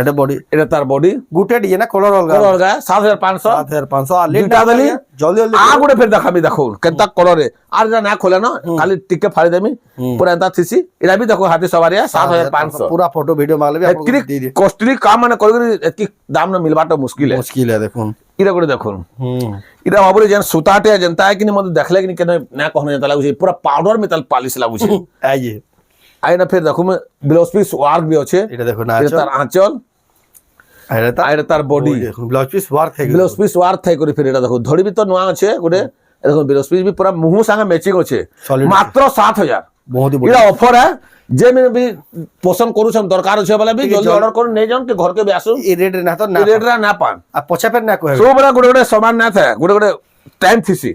এটা বডি, এটা তার বডি গুটে ডিজাইন কলর অলগা অলগা 7500 7500 আর লেট দুটা দেলি জলদি জলদি আ গুড়ে ফের দেখাবি দেখুন কেনতা কলরে আর যা না খোলে না খালি টিকে ফাড়ি দেমি পুরা এন্তা থিসি। এটা বি দেখো হাতি সবারিয়া 7500 পুরা ফটো ভিডিও মারলে আপনি দিয়ে দিই। কস্টলি কাম মানে করি এতকি দাম না মিলবাটা মুশকিল মুশকিল দেখুন। এটা করে দেখুন এটা ভাবরে যেন সুতাটে যেনতা কিনি মতে দেখলে কিনি কেন না কহনে যেনতা লাগুছে পুরা পাউডার মেটাল পালিশ লাগুছে। এই যে আইনা ফের দেখো ব্লাউজ পিস ওয়ার্ক বি আছে। এটা দেখুন এটা তার আঁচল, আর এটা তার বডি দেখুন ব্লাউজ পিস ওয়ার্ক থাকে, ব্লাউজ পিস ওয়ার্ক থাকে করে ফের। এটা দেখো ধড়ি বি তো নোয়া আছে গোটে দেখুন ব্লাউজ পিস भी पूरा मुंह संगे मैचिंग আছে Solid মাত্র 7000 बहुत ही এটা बढ़िया অফর है যে মানে भी পছন্দ করুছন দরকার আছে বলে भी জলদি অর্ডর করে নেই যান कि घर के भी आसु ये रेट ना तो ना রেট রা না পান आ पछा पे ना कोहे सब बड़ा गुडे समान ना था गुडे टाइम थीसी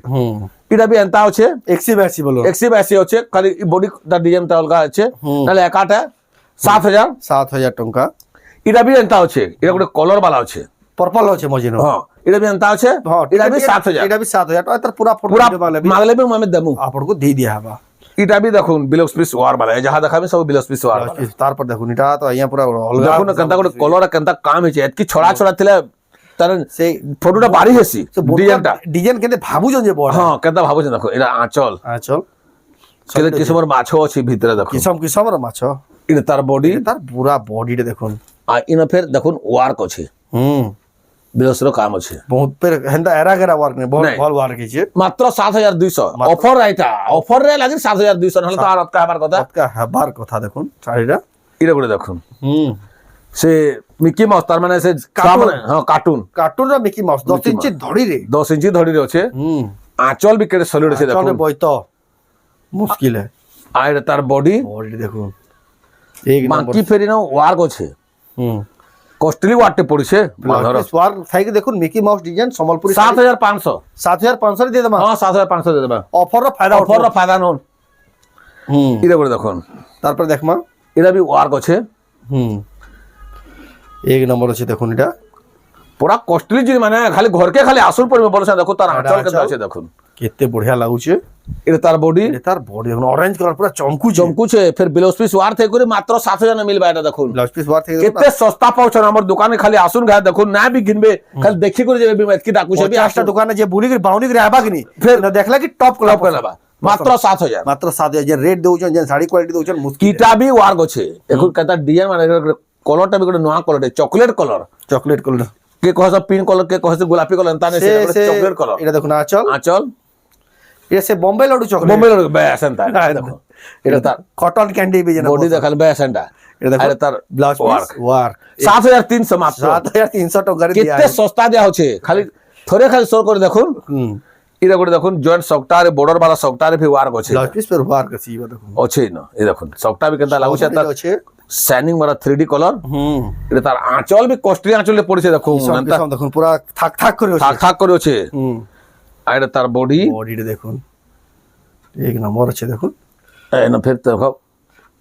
এটা भी एंता আছে 182 बोलो 182 আছে খালি বডি দা ডিজাইন তা অলগা আছে নালে একাটা 7000 7000 टंका এটা भी एंता আছে এটা গুডে কলর वाला আছে पर्पल होचे मजिनो हां এটা भी एंता আছে এটা भी 7000 এটা भी 7000 तो तर पूरा पूरा फोटो वाला भी मागले भी मैं देमु आपन को दे दिया हवा এটা भी দেখুন ব্লাউজ পিস ওয়ার वाला है जहां দেখাবে सब ব্লাউজ পিস ওয়ার वाला तार पर देखो इटा तो यहाँ पूरा अलगा দেখুন কেনতা গুডে কলর কেনতা কাম হইছে এতকি ছড়া ছড়া থিলে তার से ফটোটা বাড়ি হেসি ডিজাইনটা डिजाइन केते भाबु जन जे बड़ हां কেনতা ভাবুছেন দেখো এটা আঁচল हां चल কেলে কিসমর মাছ আছে ভিতরে দেখুন किसम किसम र माछ এটা তার বডি तार पूरा बॉडी देखुन আর ইনা ফের দেখুন ওয়ার্ক আছে ব্লাউজর কাম আছে बहुत पर हेंदा एरा गेरा वर्क ने बहुत नहीं। भल वर्क है মাত্র 7200 অফার এটা অফার রে লাগি 7200 নহলে তো আর অতকা হবার কথা का हबार कथा देखुन साड़ीटा এটা করে দেখুন সে মিকি মাউস তার মানে সে কার্টুন। হ্যাঁ কার্টুন कार्टून रा मिकी माउस 10 इंच धड़ी रे 10 ইঞ্চি ধরি আছে আঁচল বি কেটে সলিড আছে দেখুন चल बइतो मुश्किल है আর এটা তার বডি बॉडी देखुन एक नंबर বাকি ফেরি না ওয়ার্ক আছে কস্টলি ওয়ার্কটে পড়িছে ধরো स्वार थाई के देखुन मिकी माउस डिजाइन संबलपुरी 7500 7500 दे दमा হ্যাঁ 7500 দিয়ে দেবা ऑफर रा फायदा অফার ফায়দা নন এটা করে দেখুন তারপর দেখমা এটা বি ওয়ার্ক আছে एक नंबर আছে দেখুন এটা পুরা কস্টলি জিনিস মানে খালি ঘরকে খালি আসল পড়বে বলছে দেখো তার আঁচল কেমন আছে দেখুন কেতে বঢ়িয়া লাগুছে এটা তার বডি এটা তার বডি দেখুন অরেঞ্জ কালার পুরা চমকু চমকুছে ফের ব্লাউজ পিস ওয়ার থেকে করে মাত্র 7000 মিলবা এটা দেখুন ব্লাউজ পিস ওয়ার থেকে কেতে সস্তা পাউছ আমার দোকানে খালি আসুন গা দেখুন না বি কিনবে খালি দেখি করে যাবে বিমাত কি ডাকুছে বি 50টা দোকানে যে বুলি করে বাউনি করে আবা কিনি ফের না দেখলা কি টপ ক্লাব ক্লাব করে নেবা মাত্র 7000 মাত্র 7000 যে রেট দেউছন যে শাড়ি কোয়ালিটি দেউছন মুশকিল কিটা বি ওয়ার্ক আছে এখন কথা ডিজাইন মানে কলরটা বি করে নয়া colour chocolate colour chocolate colour কে কহস পিঙ্ক কলর কে কহস গোলাপি কলর তানে সে সে চকলেট কলর এটা দেখুন আঁচল আঁচল এটা সে বোম্বে লডু চকলেট বোম্বে ব্যাস এন্তা দেখো এটা তার কটন ক্যান্ডি বি জানা বডি দেখাল ব্যাস এন্তা এটা দেখো এটা তার ব্লাউজ ওয়ার্ক ওয়ার্ক 7300 মাত্র 7300 টাকা দিয়া কেতে সস্তা দেয়া হচ্ছে খালি থরে খালি সোর করে দেখুন এটা করে দেখুন জয়েন্ট সফটওয়্যার বর্ডর वाला সফটওয়্যার भी ওয়ার্ক আছে ব্লাউজ পিস पर ওয়ার্ক আছে ইবা দেখুন আছে না এই দেখুন সফটওয়্যার भी কেনতা লাগুছে তার আছে শাইনিং वाला 3D কলর এটা তার আঁচল भी কস্টলি আঁচলে পড়ছে দেখুন এন্তা সব দেখুন পুরা থাক থাক করে আছে থাক থাক করে আছে আর এটা তার বডি বডিটা দেখুন এক নম্বর আছে দেখুন এই না ফের দেখো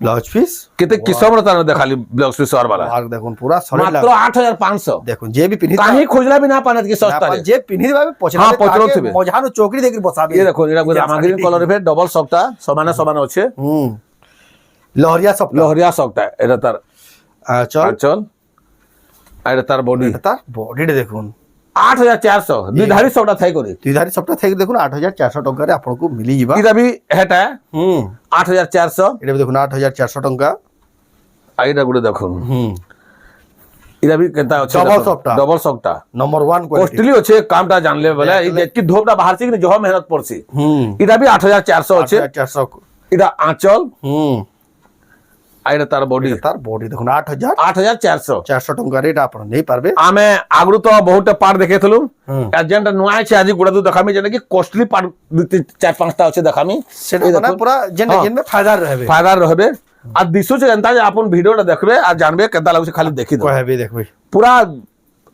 ব্লাউজ পিস কেতে কিসমর তার দেখালি ব্লাউজ পিস আর वाला আর দেখুন পুরা সলিড মাত্র 8500 দেখুন যে বি পিনি কাহি খুঁজলা भी না পানাত কি সস্তা রে যে পিনি দিবা পছন্দ হ্যাঁ, পছন্দ থিবে। মজানো চৌকড়ি দেখি বসাবি এই দেখুন এটা রামাগ্রিন কলর ফের ডবল সফটা সমানে সমান আছে লহরিয়া সব লহরিয়া সফটা এটা তার চল আঁচল আর এটা তার বডি তার বডিটা দেখুন 8400 দুই ধারি সফটা থাই করে দুই ধারি সবটা থেকে দেখুন 8400 টাকারে আপনাকে মিলি যাবা এটা भी হেটা 8400 এটা দেখুন 8400 টাকা আর এটা গুলো দেখুন এটা भी কেনতা আছে Double সফটা। ডবল সফটা নম্বর 1 কোয়ালিটি কস্টলি আছে কামটা জানলে বলে এই দেখি ধোপটা বাহার থেকে জহ মেহনত পড়ছি এটা भी 8400 আছে 8400 এটা আঁচল আর এটা তার বডি তার বডি দেখুন 8400 400 টাকা রেট আপন নেই পারবে আমি আগুরু তো বহুত পার্ট দেখেছিলু যেটা নয়া আছে আজ গুড়া দেখামি যেটা কি কস্টলি পার্ট 4-5টা আছে দেখামি সেটা মানে পুরা জেনে জেনে ফায়দা রহবে ফায়দা রহবে আর দিশু যে এন্তা যে আপন ভিডিওটা দেখবে আর জানবে কেদা লাগুছে খালি দেখি দাও কহবে দেখবে পুরা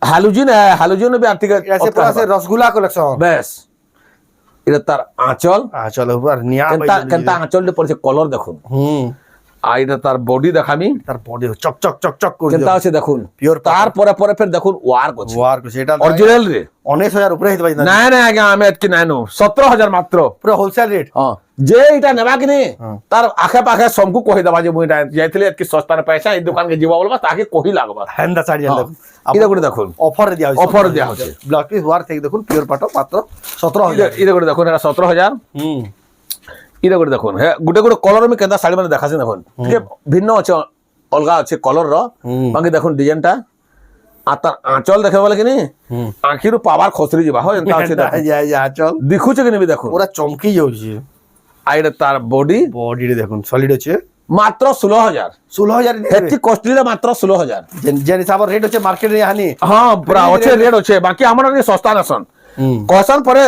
হ্যালোজিন হ্যালোজিন भी आर्टिकल ऐसे पूरा से रसगुल्ला कलेक्शन বেশ এটা তার আঁচল চলো আর নিয়া কেনতা কেনতা আঁচলটা পড়ছে কলর দেখুন আর এটা তার বডি দেখামি তার বডি চক চক চক চক করে কেনতা আছে দেখুন Pure তারপরে পরে ফের দেখুন ওয়ার্ক আছে ওয়ার্ক সেটা অরিজিনাল রে 19000 উপরে হইতে পারে না না না আগে আমি এতকি নাই নো 17000 মাত্র পুরো হোলসেল রেট হ্যাঁ যে এটা নেবা কি নে তার আখে পাখে সমকু কহি দেবা যে মুই এটা যাইতলে এতকি সস্তার পয়সা এই দোকান কে ଯିବା বলবা তাকে কহি লাগবা হ্যান্ডা শাড়ি দেখুন এটা করে দেখুন অফার দেয়া হইছে অফার দেয়া হচ্ছে ব্লাউজ পিস ওয়ার্ক থেকে দেখুন পিওর পাটো মাত্র 17000 এটা করে দেখুন এটা 17000 এটা করে দেখুন হ্যাঁ গুটে গুটে কলর আমি কেদা শাড়ি মানে দেখাছি দেখুন ঠিক ভিন্ন আছে অলগা আছে কলর র বাকি দেখুন ডিজাইনটা আর তার আঁচল দেখে বলে কি নি আঁখিরু পাওয়ার খসরি যাবা হয় এন্তা আছে দেখুন চল দেখুছে কি নিবি দেখুন পুরা চমকি যাଉଛି আর এটা তার বডি বডি দেখুন সলিড আছে মাত্র 16000 16000 এতি কস্টলি মাত্র 16000 যে হিসাব রেট আছে মার্কেট রে হানি হ্যাঁ পুরা আছে রেট আছে বাকি আমার সস্তা নসন कहसन परे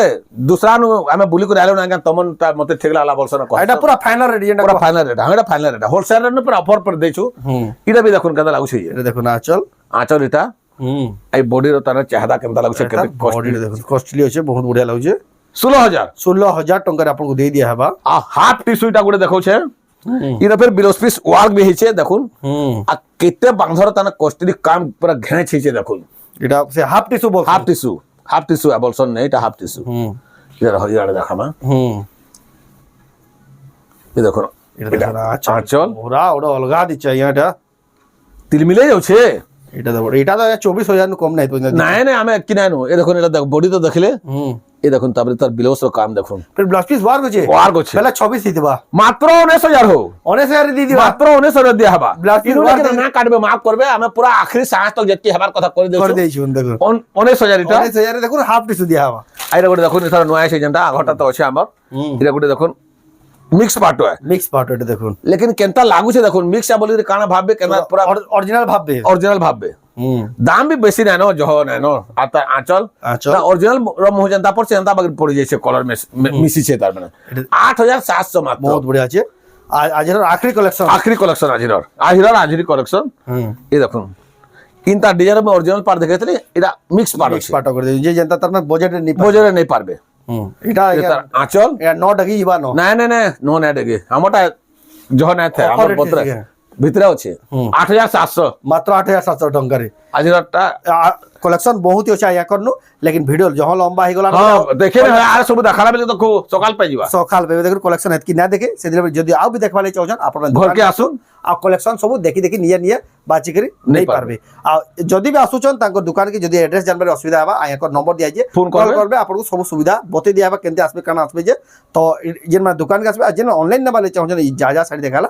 दूसरा नु हमें बुली को आलो ना तमन मते ठीक लागला बोलसन এটা পুরা ফাইনাল রেট যেটা पूरा फाइनल रेट हम फाइनल रेट होलसेल रेट पर ऑफर पर देछु इटा भी देखुन केदा लागु छै এটা দেখুন আঁচল आचल इटा आई बॉडी रो तार चाहदा केनता लागु छै केते বডি দেখুন কস্টলি আছে বহুত বঢ়িয়া লাগুছে 16000 16,000 टंका आपको दे दिया हेबा आ हाफ टिश्यू इटा गुडे देखौ छै इरा फिर ब्लाउज पीस वर्क भी हिचे देखुन आ केते बांधर ताना कॉस्टली काम पूरा घेणे छै देखुन এটা সে হাফ টিস্যু বল हाफ टिश्यू बोलसन नहीं इटा हाफ टिश्यू इधर हो यार देखामा ये देखो এটা দেখুন आचल ওরা ওটা অলগা দিচ্ছে এটা तिल मिले जाउ छे এটা দেখো এটা তো 24,000 नु कम নাই তো নাই নাই আমি কিনাইনো এ দেখুন এটা দেখ বডি তো দেখলে এ দেখুন তারপরে তার ব্লাউজ র কাম দেখুন फिर ब्लाउज पीस वार গছে আছে पहले 26 দিবা মাত্র 19000 हो 19000 দি দিবা মাত্র 19000 দিয়া হবা ব্লাউজ পিস ইনো ওয়ার লেকে না কাটবে মাফ করবে আমি পুরা আখরি সাঁস তক যেতি হবার কথা করে দেছো করে দেইছি দেখো 19000 এটা 19000 দেখুন হাফ টিস্যু দিয়া হবা আইরা গোটে দেখুন এথর নয়া আছে যেটা আঘটা তো আছে আমার এটা গোটে দেখুন মিক্স পার্ট হয় মিক্স পার্ট এটা দেখুন लेकिन केनता लागू छे देखुन मिक्स बोली काना भाबबे केना पूरा অরিজিনাল ভাববে ओरिजिनल भाबबे दाम भी बेसी ना नो जहो ना नो आता आंचल आंचल। ओरिजिनल रम हो जनता पर जनता बगर पड़ी जाय छे कलर में मिसी छे तार माने 8700 मात्र बहुत बढ़िया আছে আজের আখরি কালেকশন आखिरी कलेक्शन आजिर कलेक्शन ये देखुन इनता डिजाइन में ओरिजिनल पार्ट देखेतले इदा मिक्स पार्ट মিক্স পার্ট করে যে जनता তার মানে বাজেট নি बोजरे नहीं पारबे এটা ये तार आंचल এটা 9 টাকা ইবা নো नहीं नहीं नहीं नो नहीं देगे हमटा जहो ना थे Offer हमर rate पत्र है। ভিতরে আছে 8700 মাত্র 8,700 টঙ্কারে আজিরটা কলেকশন বহুত আছে আয়া করনু লেকিন ভিডিও যহ লম্বা হই গলা हां देखे ना आर सब देखाला बेले तो सकाल पे जीवा সকাল বেবে দেখুন কলেকশন এতকি না দেখে সেদিন যদি আও বি দেখবা লাই চাওছন আপনারা घर के आसुन आ कलेक्शन सब देखी देखी निजे निजे बाची करी नहीं पारबे आ जदी भी आसुचन तांको दुकान के जदी एड्रेस जानबारे असुविधा हबा आया को नंबर दिया जे फोन कॉल करबे आपको सब सुविधा बते दिया हबा केनते आसबे काना आसबे जे तो जेन मा दुकान के आसबे जेन ऑनलाइन नबाले चाहछन जा जा साड़ी देखाला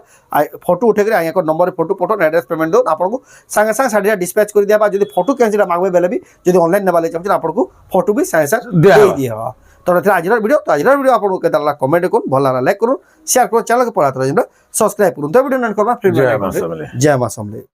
फोटो उठे करे आया को number photo photo address payment दो आपको संगे संगे साड़ी डिस्पैच कर दिया बा जदी फोटो कैंसिल मांगबे बेले भी जदी ऑनलाइन नबाले चाहछन आपको फोटो भी संगे संगे दिया दे हबा। दिया हबा तो आजर वीडियो आपको केता कमेंट करून भल लाइक करून शेयर करून चैनल के पढ़ा सब्सक्राइब करून तो वीडियो नन करबा फिर जय मां समले। जय मां समले।